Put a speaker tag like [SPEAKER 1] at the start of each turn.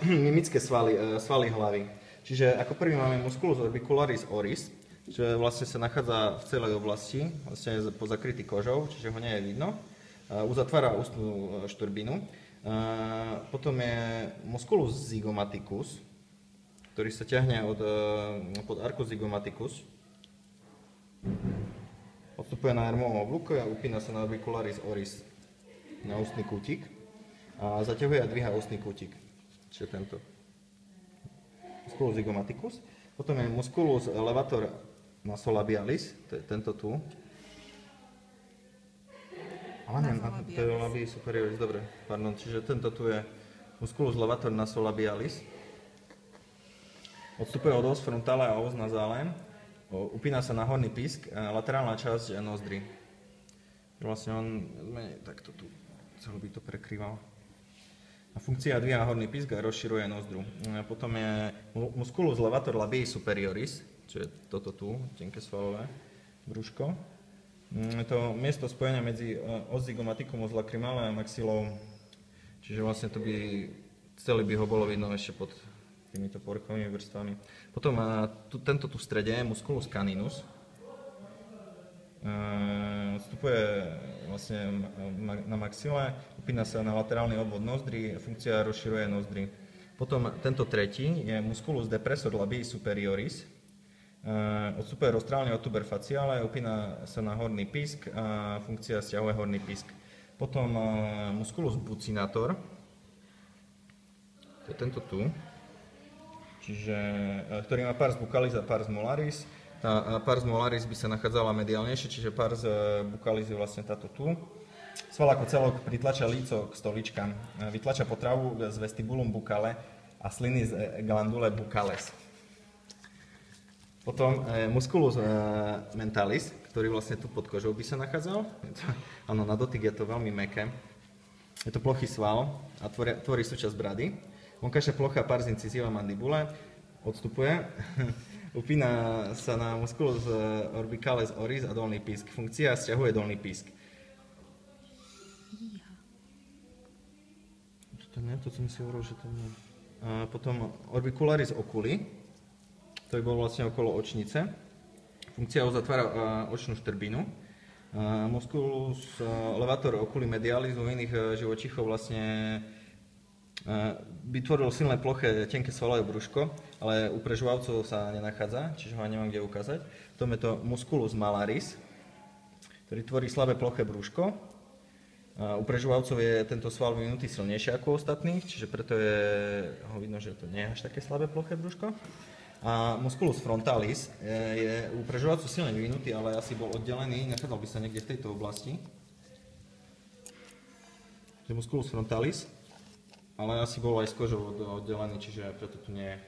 [SPEAKER 1] Mimické svaly hlavy. Čiže ako prvý máme musculus orbicularis oris, čo vlastne sa nachádza v celej oblasti, vlastne pozakrytý kožou, čiže ho nie je vidno. Uzatvára ústnu šturbinu. Potom je musculus zygomaticus, ktorý sa ťahne pod arcus zygomaticus. Odstupuje na ermovom oblúku a upína sa na orbicularis oris, na ústny kútik. A zaťahuje a dvíha ústny kútik, čiže tento. Musculus zygomaticus. Potom je musculus levator nasolabialis, to je tento tu. Ale to je labii superioris, dobre, pardon, čiže tento tu je musculus levator nasolabialis. Odstupuje od os frontale a os nasale, upína sa na horný písk a laterálna časť nozdry. Vlastne on takto tu celý by to prekrýval. A funkcia dvíha horný písk a rozširuje nozdru. Potom je musculus levator labii superioris, čo je toto tu, tenké svalové brúško. Je to miesto spojenia medzi os zygomaticum, os lacrimale a maxilou. Čiže vlastne to by, celý by ho bolo vidno ešte pod týmito povrchovými vrstvami. Potom tento tu v strede je musculus caninus. Vstupuje vlastne na maxile, upína sa na laterálny obvod nozdry, funkcia rozširuje nozdry. Potom tento tretí je musculus depressor labii superioris. Odstupuje roztrálne od tuber faciale, upína sa na horný písk a funkcia stiahuje horný písk. Potom musculus buccinator, to je tento tu, čiže, ktorý má pars buccalis a pars molaris. Tá pars molaris by sa nachádzala mediálnejšie, čiže pars buccalis je vlastne táto tu. Sval ako celok pritlača líco k stoličkám, vytlača potravu z vestibulum buccale a sliny z glandule buccales. Potom musculus mentalis, ktorý vlastne tu pod kožou by sa nachádzal. Áno, na dotyk je to veľmi mäkké. Je to plochý sval a tvorí súčasť brady. Vonkajšia plocha pars incisiva mandibule odstupuje. Upína sa na musculus orbicales oris a dolný písk. Funkcia stiahuje dolný písk. To som si hovoril, že to nie. Potom orbicularis oculi, ktorý bol vlastne okolo očnice. Funkcia uzatvára očnú štrbinu. Musculus levator oculi medialis u iných živočíchov vlastne vytvoril silné ploché, tenké svalové brúško, ale u prežuvavcov sa nenachádza, čiže ho nemám kde ukázať. Potom je to musculus malaris, ktorý tvorí slabé ploché brúško. U prežuvavcov je tento sval vyvinutý silnejšie ako ostatných, čiže preto ho vidno, že to nie je až také slabé ploché brúško. A musculus frontalis je u prežuvavcov silne vyvinutý, ale asi bol oddelený, nachádzal by sa niekde v tejto oblasti. To je musculus frontalis, ale asi bol aj z kožou oddelený, čiže preto tu nie je.